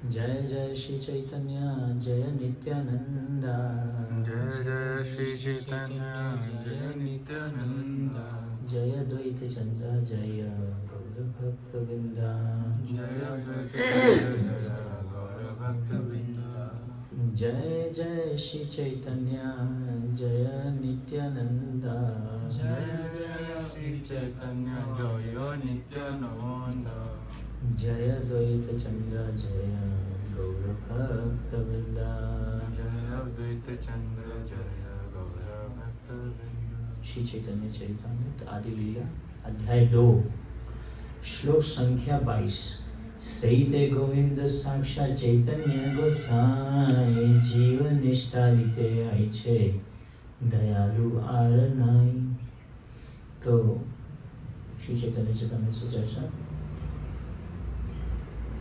जय जय श्री चैतन्य जय नित्यानंद। जय जय श्री चैतन्य जय नित्यानंद। जय द्वैत चंद्र जय गौर भक्त वृंदा। जय द्वैत चंद्र जय गौर भक्त वृंदा। जय जय श्री चैतन्य जय नित्यानंद। जय जय श्री चैतन्य जय नित्यानंद। जय द्वैत चंद्र जय गौर भक्त वृंदा। जय द्वैत चंद्र जय गौर भक्त वृंदा। श्री चैतन्य चरितामृत आदि लीला अध्याय 2 श्लोक संख्या 22। सईते गोविंद साक्षात चैतन्य गोसाई जीव निष्ठा रीते आई छे दयालु आर नाई। तो श्री चैतन्य चरितामृत से चर्चा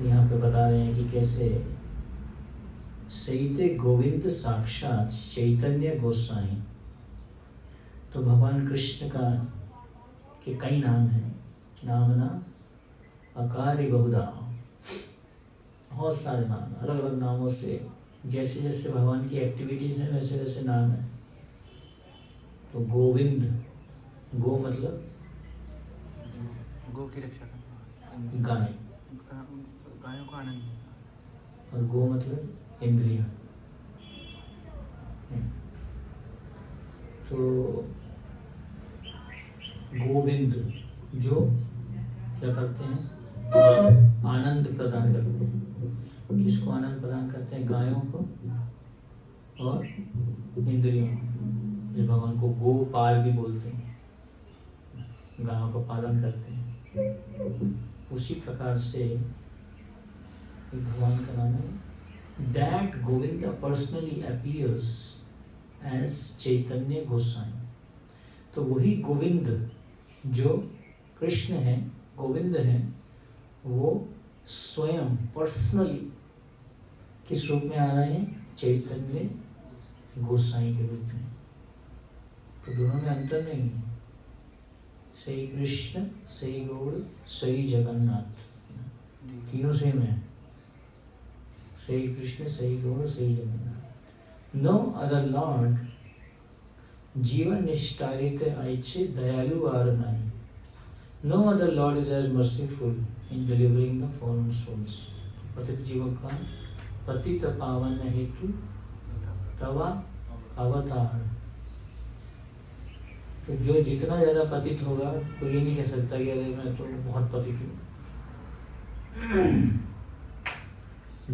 यहाँ पे बता रहे हैं कि कैसे सईते गोविंद साक्षात चैतन्य गोसाई। तो भगवान कृष्ण का के कई नाम हैं। नामना अकारि बहुधा, बहुत सारे नाम अलग अलग नामों से, जैसे जैसे भगवान की एक्टिविटीज हैं वैसे वैसे नाम है। तो गोविंद, गो मतलब गो की रक्षा करना, गाय, गायों का आनंद। और गो मतलब इंद्रिया। तो गोविंद जो क्या करते हैं, आनंद प्रदान करते हैं। किसको आनंद प्रदान करते हैं? गायों को और इंद्रियों को। जिस भगवान को गोपाल भी बोलते हैं, गायों का पालन करते हैं। उसी प्रकार से भगवान का नाम है। That Govind personally appears as Chaitanya Gosai. तो वही गोविंद जो कृष्ण है, गोविंद है, वो स्वयं पर्सनली किस रूप में आ रहे हैं? चैतन्य गोसाई के रूप में। तो दोनों में अंतर नहीं है। सही कृष्ण, सही गौड़, सही जगन्नाथ, तीनों सेम है। सही कृष्ण, सही गौड़, सही जगन्नाथ। नो अदर लॉर्ड जीवन निष्ठारित आइच्छे दयालु आर नाई। No other Lord is as merciful in delivering the fallen souls. पतित जीवों का पतित पावन हेतु तवा अवतार। तो जो जितना ज्यादा पतित होगा, कोई ये नहीं कह सकता कि अरे मैं तो बहुत पतित हूँ।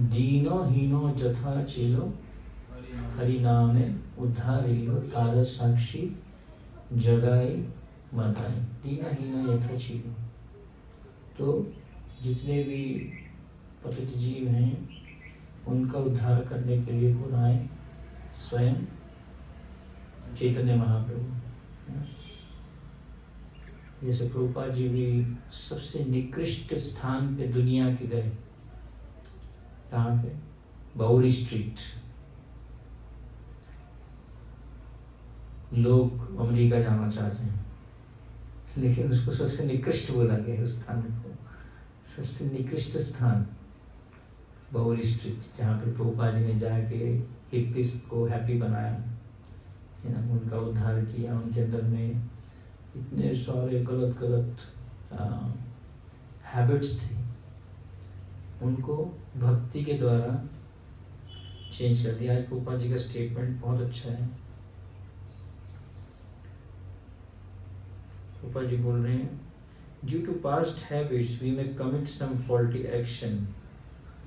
दीनो हीनो जथा चेलो हरि नामे उद्धारिलो तार साक्षी जगाई बताएं। दीना हीना यथा चीलो। तो जितने भी पतित जीव हैं उनका उद्धार करने के लिए कौन आए? स्वयं चैतन्य महाप्रभु। जैसे प्रभुपाद जी भी सबसे निकृष्ट स्थान पे दुनिया के गए। कहाँ पे? बाउरी स्ट्रीट। लोग अमेरिका जाना चाहते हैं, लेकिन उसको सबसे निकृष्ट बोला गया उस स्थान को। सबसे निकृष्ट स्थान बाउरी स्ट्रीट, जहाँ पे प्रभुपाद जी ने जाके हिप्पीज को हैप्पी बनाया, है ना, उनका उद्धार किया। उनके अंदर में इतने सारे गलत गलत हैबिट्स थे, उनको भक्ति के द्वारा चेंज कर दिया। आज प्रभुपाद जी का स्टेटमेंट बहुत अच्छा है। प्रभुपाद जी बोल रहे हैं, due to past habits we may commit some faulty action,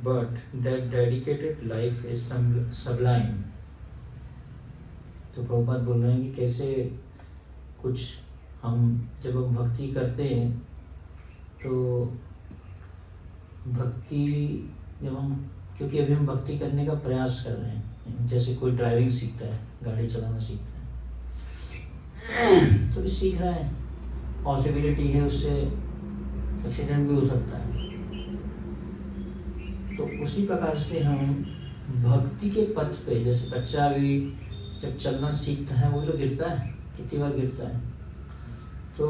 but that dedicated life is sublime. तो प्रभुपाद बोल रहे हैं कि कैसे कुछ हम जब हम भक्ति करते हैं, तो भक्ति जब हम, क्योंकि अभी हम भक्ति करने का प्रयास कर रहे हैं। जैसे कोई ड्राइविंग सीखता है, गाड़ी चलाना सीखता है, तो भी सीख रहा है, पॉसिबिलिटी है उससे एक्सीडेंट भी हो सकता है। तो उसी प्रकार से हम भक्ति के पथ पे, जैसे बच्चा भी जब चलना सीखता है वो तो गिरता है, कितनी बार गिरता है। तो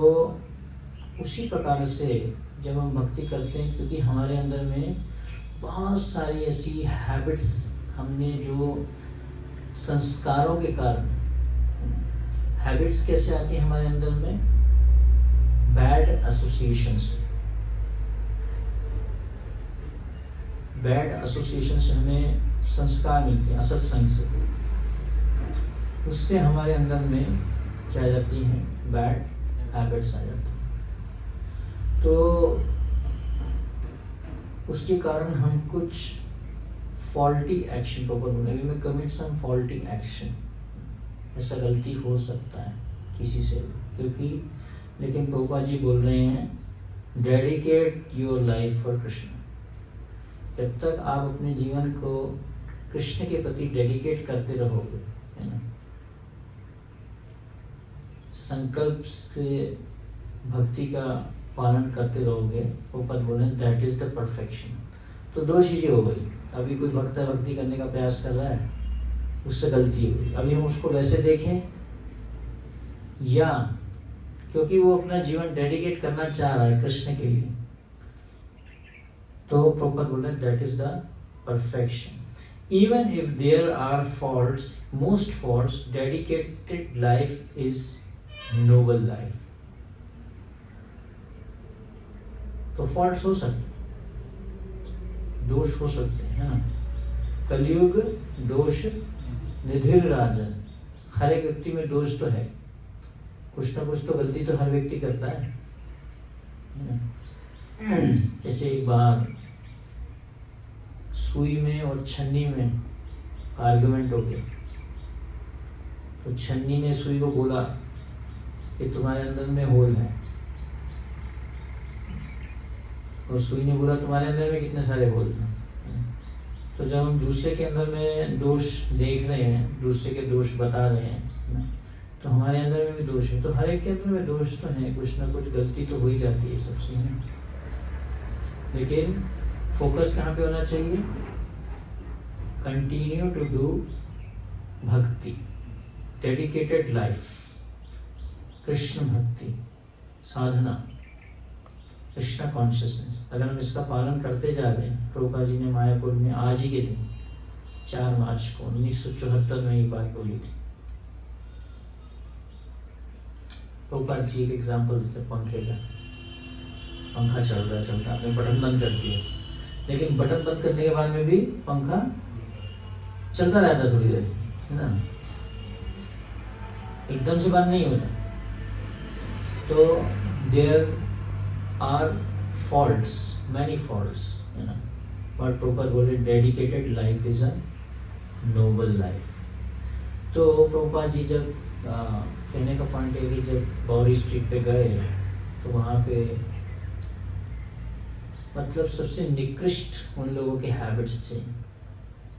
उसी प्रकार से जब हम भक्ति करते हैं, क्योंकि हमारे अंदर में बहुत सारी ऐसी हैबिट्स हमने जो संस्कारों के कारण, हैबिट्स कैसे आती है हमारे अंदर में? बैड एसोसिएशन से। बैड एसोसिएशन से हमें संस्कार मिलते हैं, असत्संग से। उससे हमारे अंदर में क्या आ जाती हैं? बैड हैबिट्स आ जाती हैं। तो उसके कारण हम कुछ फॉल्टी एक्शन को बोले, वी में कमिट सम फॉल्टी एक्शन। ऐसा गलती हो सकता है किसी से, क्योंकि लेकिन प्रभुपाद जी बोल रहे हैं dedicate your life for Krishna. जब तक आप अपने जीवन को कृष्ण के प्रति डेडिकेट करते रहोगे, है ना, संकल्प से भक्ति का पालन करते रहोगे, प्रभुपाद बोले दैट इज द परफेक्शन। तो दो चीजें हो गई। अभी कोई भक्ति करने का प्रयास कर रहा है, उससे गलती हो गई। अभी हम उसको वैसे देखें, या क्योंकि वो अपना जीवन डेडिकेट करना चाह रहा है कृष्ण के लिए, तो प्रभुपाद बोल रहे हैं that is the perfection. Even if there are faults, most faults, dedicated life is noble life. तो फॉल्ट्स हो सकते, दोष हो सकते हैं, है ना। कलयुग दोष निधिर राजन। हर एक व्यक्ति में दोष तो है, कुछ ना कुछ तो गलती तो हर व्यक्ति करता है। जैसे एक बार सुई में और छन्नी में आर्गुमेंट हो गया, तो छन्नी ने सुई को बोला कि तुम्हारे अंदर में होल है, और सुई ने बोला तुम्हारे अंदर में कितने सारे होल हैं। तो जब हम दूसरे के अंदर में दोष देख रहे हैं, दूसरे के दोष बता रहे हैं, तो हमारे अंदर में भी दोष है। तो हर एक के अंदर में दोष तो है, कुछ ना कुछ गलती तो हो ही जाती है सबसे, है। लेकिन फोकस कहाँ पे होना चाहिए? कंटिन्यू टू डू भक्ति, डेडिकेटेड लाइफ, कृष्ण भक्ति, साधना, कृष्ण कॉन्शियसनेस। अगर हम इसका पालन करते जा रहे हैं, प्रभुपाद जी ने मायापुर में आज ही के दिन 4 मार्च को 1974 में ये बात बोली थी। प्रभुपाद जी एक एग्जाम्पल देते पंखे का। पंखा चल रहा है, आपने बटन बंद कर दिया, लेकिन बटन बंद करने के बाद में भी पंखा चलता रहता है थोड़ी देर, है ना, एकदम से बंद नहीं होता। तो there are faults, many faults, है ना, बट प्रभुपाद बोले dedicated life is a noble life. तो प्रभुपाद जी जब कहने का पॉइंट है कि जब बॉरी स्ट्रीट पे गए, तो वहाँ पे मतलब सबसे निकृष्ट उन लोगों के हैबिट्स थे,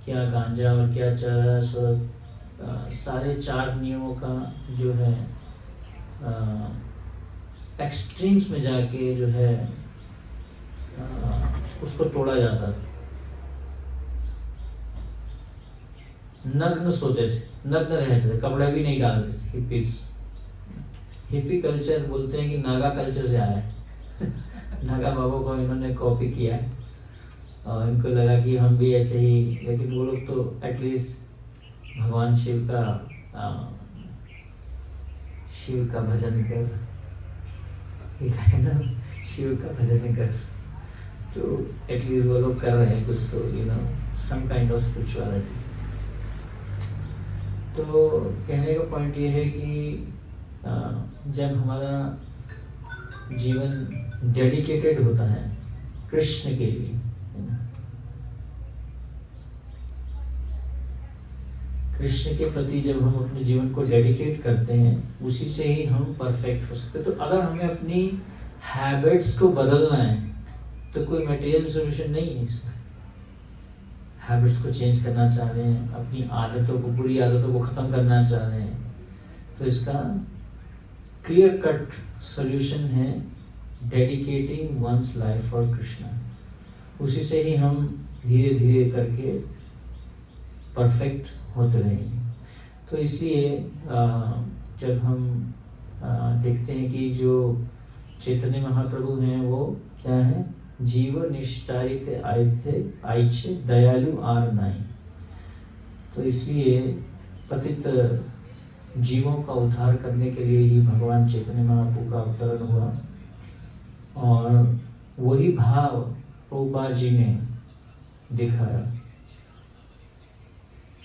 क्या गांजा और क्या चरस और सारे 4 नियमों का जो है एक्सट्रीम्स में जाके जो है उसको तोड़ा जाता था। नग्न सोते थे, नग्न रहते थे, कपड़े भी नहीं डालते थे। हिपीज, हिपी कल्चर बोलते हैं कि नागा कल्चर से आया है। नागा बाबा को इन्होंने कॉपी किया है और इनको लगा कि हम भी ऐसे ही, लेकिन वो लोग तो एटलीस्ट भगवान शिव का भजन कर, है ना, शिव का भजन कर, तो एटलीस्ट वो लोग कर रहे हैं कुछ, तो you know some kind of spirituality. तो कहने का पॉइंट ये है कि जब हमारा जीवन डेडिकेटेड होता है कृष्ण के लिए, कृष्ण के प्रति जब हम अपने जीवन को डेडिकेट करते हैं, उसी से ही हम परफेक्ट हो सकते हैं। तो अगर हमें अपनी हैबिट्स को बदलना है, तो कोई मटेरियल सोल्यूशन नहीं है इसका। हैबिट्स को चेंज करना चाह रहे हैं, अपनी आदतों को, बुरी आदतों को ख़त्म करना चाह रहे हैं, तो इसका क्लियर कट सोल्यूशन है dedicating one's life for Krishna. उसी से ही हम धीरे धीरे करके परफेक्ट होते रहेंगे। तो इसलिए जब हम देखते हैं कि जो चैतन्य महाप्रभु हैं वो क्या है, जीव निष्ठारित आइछे दयालु आर नाई। तो इसलिए पतित जीवों का उद्धार करने के लिए ही भगवान चैतन्य महाप्रभु का अवतरण हुआ, और वही भाव प्रभुपाद जी ने दिखाया।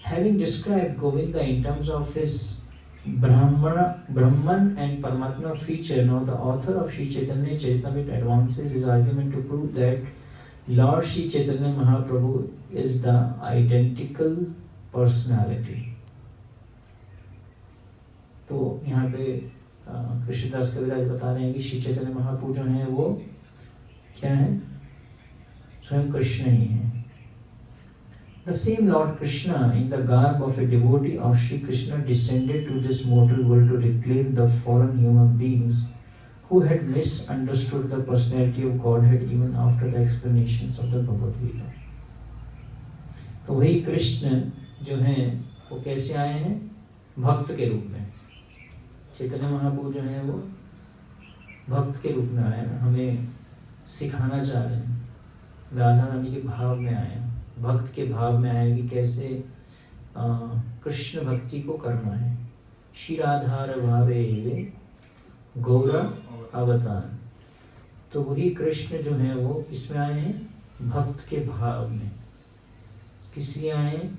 Having described Govinda in terms of his Brahman and Paramatma feature, now the author of Sri Chaitanya Charitamrita advances his argument to prove that Lord Sri Chaitanya Mahaprabhu is the identical personality. तो यहाँ पे कृष्णदास कविराज बता रहे हैं कि श्री चैतन्य महाप्रभु जो हैं वो क्या है, स्वयं कृष्ण ही है। The same Lord Krishna in the garb of a devotee of Shri Krishna descended to this mortal world to reclaim the fallen human beings who had misunderstood the personality of Godhead even after the explanations of the Bhagavad Gita. तो वही कृष्ण जो हैं वो कैसे आए हैं, भक्त के रूप में। चैतन्य महाप्रभु जो हैं वो भक्त के रूप में आए, हमें सिखाना चाह रहे हैं, राधा रानी के भाव में आए, भक्त के भाव में आए कि कैसे कृष्ण भक्ति को करना है। श्री राधार भावे गौर अवतार। तो वही कृष्ण जो है वो किसमें आए हैं, भक्त के भाव में। किस लिए आए हैं,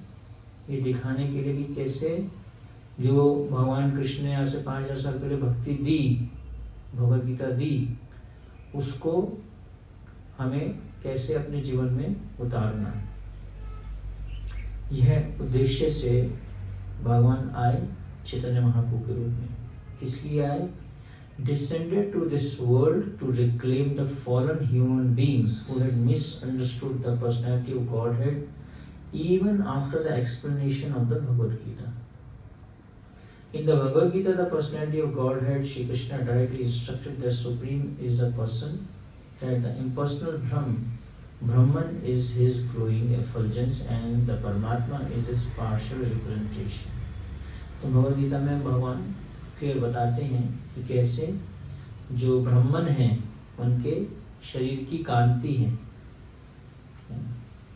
ये दिखाने के लिए कि कैसे जो भगवान कृष्ण ने आज से 5000 साल पहले भक्ति दी, भगवद गीता दी, उसको हमें कैसे अपने जीवन में उतारना है। यह उद्देश्य से भगवान आए चैतन्य महाप्रभु के रूप में। इसलिए आए, descended to this world to reclaim the fallen human beings who had misunderstood the personality of Godhead even after the explanation of the Bhagavad Gita. In the Bhagavad Gita, the personality of Godhead, Shri Krishna directly instructed that Supreme is the person, that the impersonal Brahman is his glowing effulgence and the Paramatma is his partial representation. तो भगवद गीता में भगवान clear बताते हैं कि कैसे जो ब्रह्मन हैं उनके शरीर की कांति है।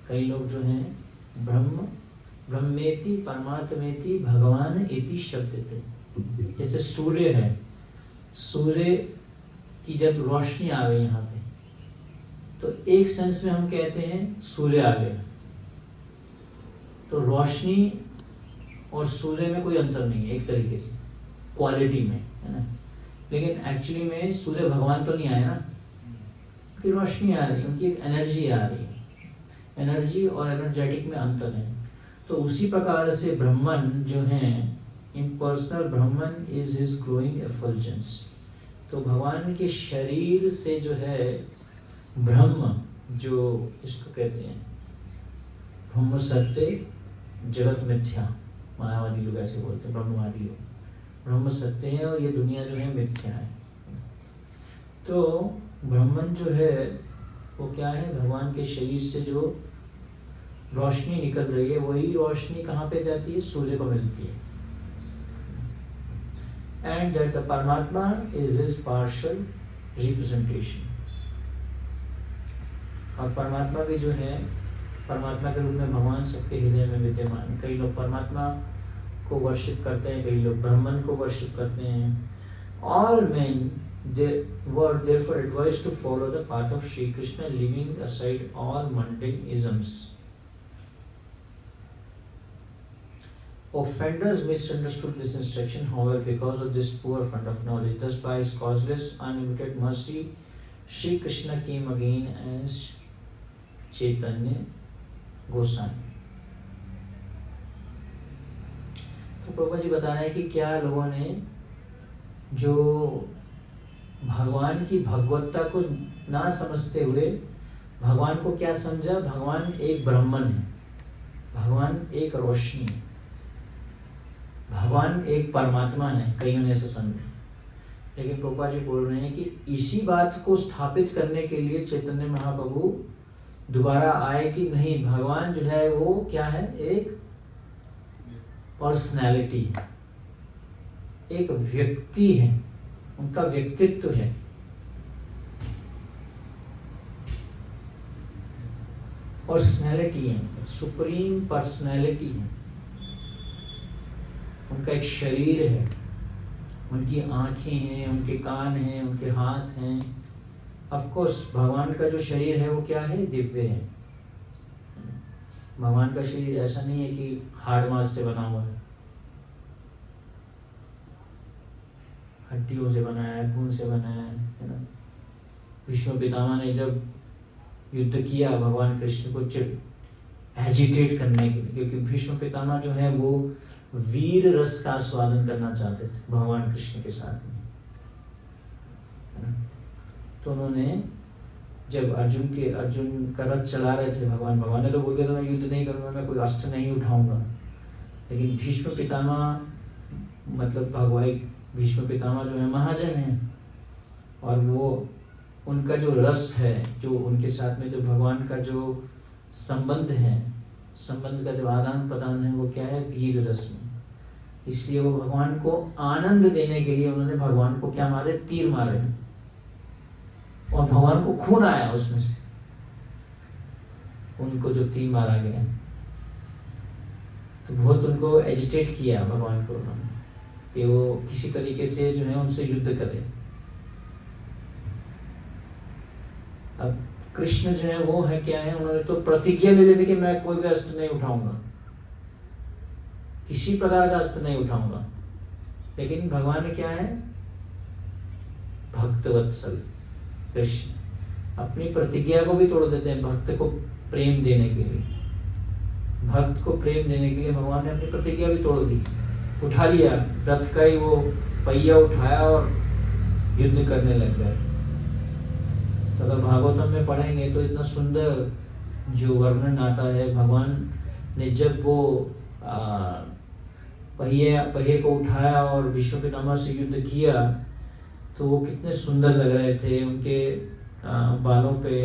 कई लोग जो हैं ब्रह्मेति परमात्मेति भगवान एति शब्द थे। जैसे सूर्य है, सूर्य की जब रोशनी आ गई यहाँ पे, तो एक सेंस में हम कहते हैं सूर्य आ गया। तो रोशनी और सूर्य में कोई अंतर नहीं है एक तरीके से क्वालिटी में, है ना। लेकिन एक्चुअली में सूर्य भगवान तो नहीं आए ना, उनकी रोशनी आ रही है, उनकी एक एनर्जी आ रही है। एनर्जी और एनर्जेटिक में अंतर है। तो उसी प्रकार से ब्रह्मन जो है, impersonal Brahman is his glowing effulgence. तो भगवान के शरीर से जो है ब्रह्म, जो इसको कहते हैं ब्रह्म सत्य जगत मिथ्या, मायावादी लोग ऐसे बोलते हैं, ब्रह्मवादी लोग, ब्रह्म सत्य है और ये दुनिया जो है मिथ्या है। तो ब्रह्मन जो है वो क्या है, भगवान के शरीर से जो रोशनी निकल रही है, वही रोशनी कहाँ पे जाती है, सूर्य को मिलती है। एंड दैट द परमात्मा इज हिज पार्शियल रिप्रेजेंटेशन। और परमात्मा भी जो है, परमात्मा के रूप में भगवान सबके हृदय में विद्यमान। कई लोग परमात्मा को वर्शिप करते हैं, कई लोग ब्रह्मन को वर्शिप करते हैं। All main were therefore advised to follow the path of Shri Krishna, leaving aside all mundane isms. Offenders misunderstood this instruction, however, because of this poor fund of knowledge. Thus, by his causeless, unlimited mercy, Shri Krishna came again as Chaitanya Goswami. तो प्रभुपाद जी बता रहे हैं कि क्या लोगों ने जो भगवान की भगवत्ता को ना समझते हुए भगवान को क्या समझा, भगवान एक ब्रह्मन है, भगवान एक रोशनी है, भगवान एक परमात्मा है, कईयों ने ऐसा समझा। लेकिन प्रभुपाद जी बोल रहे हैं कि इसी बात को स्थापित करने के लिए चैतन्य महाप्रभु दोबारा आए कि नहीं, भगवान जो है वो क्या है, एक पर्सनैलिटी, एक व्यक्ति है, उनका व्यक्तित्व है। पर्सनैलिटी है, सुप्रीम पर्सनैलिटी है, उनका एक शरीर है, उनकी आंखें हैं, उनके कान हैं, उनके हाथ हैं। ऑफ कोर्स भगवान का जो शरीर है वो क्या है? दिव्य है। भगवान का शरीर ऐसा नहीं है कि हाड़ मांस से बना हुआ है, हड्डियों से बनाया है, खून से बनाया है ना। भीष्म पितामह ने जब युद्ध किया भगवान कृष्ण को एजिटेट करने के लिए, क्योंकि भीष्म पितामह जो है वो वीर रस का आस्वादन करना चाहते थे भगवान कृष्ण के साथ में, है ना। तो उन्होंने जब अर्जुन का रथ चला रहे थे, भगवान ने तो बोल दिया था मैं युद्ध नहीं करूंगा, मैं कोई अस्त्र नहीं उठाऊंगा। लेकिन भीष्म पितामह मतलब भीष्म पितामह जो है महाजन है, और वो उनका जो रस है, जो उनके साथ में जो भगवान का जो संबंध है, संबंध का जो आदान प्रदान है, वो क्या है? वीर रस में। इसलिए वो भगवान को आनंद देने के लिए उन्होंने भगवान को क्या मारे? तीर मारे, और भगवान को खून आया उसमें से, उनको जो तीर मारा गया। तो बहुत उनको एजिटेट किया भगवान को उन्होंने, कि वो किसी तरीके से जो है उनसे युद्ध करे। अब कृष्ण जो है वो है क्या है? उन्होंने तो प्रतिज्ञा ले ली थी कि मैं कोई भी अस्त्र नहीं उठाऊंगा, किसी प्रकार का अस्त्र नहीं उठाऊंगा। लेकिन भगवान ने क्या है? भक्तवत्सल कृष्ण अपनी प्रतिज्ञा को भी तोड़ देते हैं भक्त को प्रेम देने के लिए। भक्त को प्रेम देने के लिए भगवान ने अपनी प्रतिज्ञा भी तोड़ दी, उठा लिया रथ का ही वो पहिया उठाया और युद्ध करने लग गए। तो अगर भागवतम में पढ़ेंगे तो इतना सुंदर जो वर्णन आता है, भगवान ने जब वो पहिए को उठाया और भीष्म पितामह से युद्ध किया, तो वो कितने सुंदर लग रहे थे। उनके बालों पे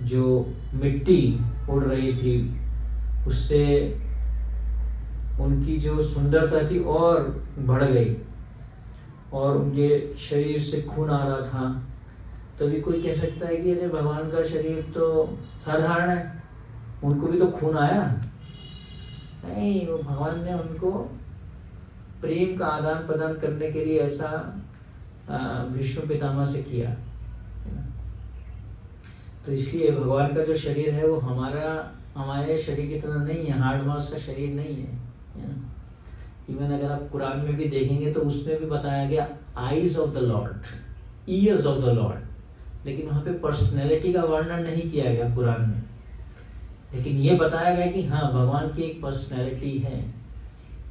जो मिट्टी उड़ रही थी उससे उनकी जो सुंदरता थी और बढ़ गई, और उनके शरीर से खून आ रहा था। तभी कोई कह सकता है कि अरे भगवान का शरीर तो साधारण है, उनको भी तो खून आया। नहीं, वो भगवान ने उनको प्रेम का आदान प्रदान करने के लिए ऐसा भीष्म पितामह से किया। तो इसलिए भगवान का जो शरीर है वो हमारे शरीर की तरह नहीं है, हार्ड मास का शरीर नहीं है। इवन अगर आप कुरान में भी देखेंगे तो उसमें भी बताया गया eyes of the Lord, years of the Lord, लेकिन वहां पे पर्सनैलिटी का वर्णन नहीं किया गया कुरान में। लेकिन ये बताया गया कि हाँ, भगवान की एक पर्सनैलिटी है,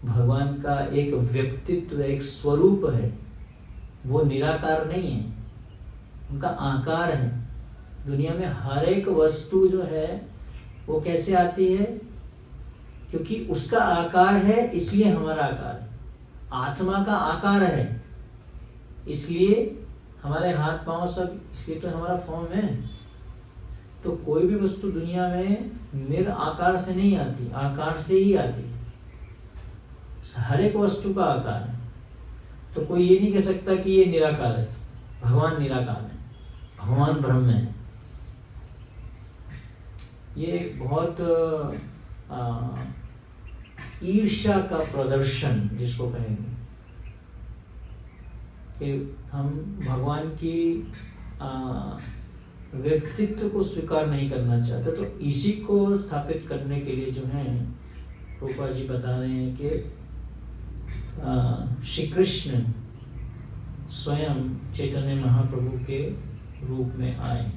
भगवान का एक व्यक्तित्व, एक स्वरूप है, वो निराकार नहीं है, उनका आकार है। दुनिया में हर एक वस्तु जो है वो कैसे आती है? क्योंकि उसका आकार है, इसलिए हमारा आकार है। आत्मा का आकार है, इसलिए हमारे हाथ पांव सब, इसलिए तो हमारा फॉर्म है। तो कोई भी वस्तु दुनिया में निराकार से नहीं आती, आकार से ही आती। हर एक वस्तु का आकार है। तो कोई ये नहीं कह सकता कि ये निराकार है। भगवान निराकार है, भगवान ब्रह्म है। ये बहुत ईर्ष्या का प्रदर्शन जिसको कहेंगे, कि हम भगवान की व्यक्तित्व को स्वीकार नहीं करना चाहते। तो इसी को स्थापित करने के लिए जो है प्रभुपाद जी बता रहे हैं कि श्री कृष्ण स्वयं चैतन्य महाप्रभु के रूप में आए।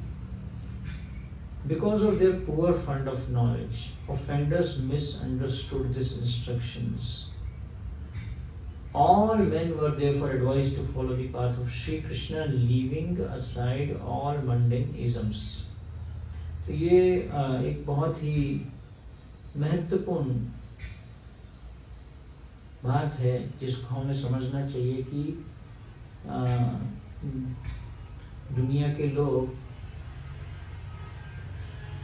Because of their poor fund of knowledge, offenders misunderstood these instructions. All men were therefore advised to follow the path of Sri Krishna, leaving aside all mundane isms. तो ये एक बहुत ही महत्वपूर्ण बात है जिसको हमें समझना चाहिए कि दुनिया के लोग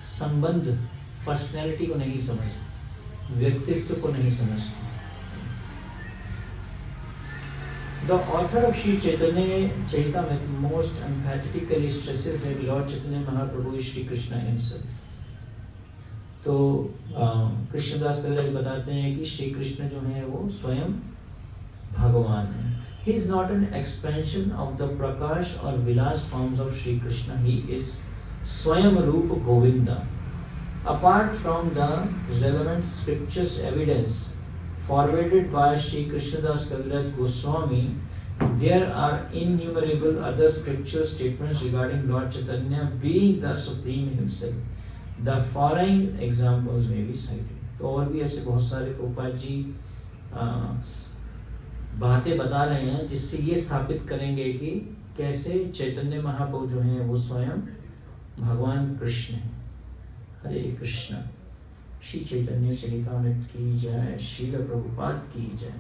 संबंध, पर्सनैलिटी को नहीं समझते, व्यक्तित्व को नहीं समझते। The author of Sri Chaitanya Charitamrita most emphatically stresses that Lord Chaitanya Mahaprabhu is Sri Krishna himself. तो कृष्णदास कविराज बताते हैं कि श्री कृष्ण जो है वो स्वयं भगवान है. He is not an expansion of the Prakash or Vilas forms of Shri Krishna. He is Swayam Roop Govinda. Apart from the relevant scriptures evidence forwarded by Shri Krishnadas Kaviraj Goswami, there are innumerable other scripture statements regarding Lord Chaitanya being the Supreme Himself. The following examples may be cited. तो और भी ऐसे बहुत सारे प्रभुपाद जी बातें बता रहे हैं जिससे ये स्थापित करेंगे कि कैसे चैतन्य महाप्रभु जो हैं वो स्वयं भगवान कृष्ण हैं. हरे कृष्ण. श्री चैतन्य चरितामृत की जय. श्रील प्रभुपाद की जय.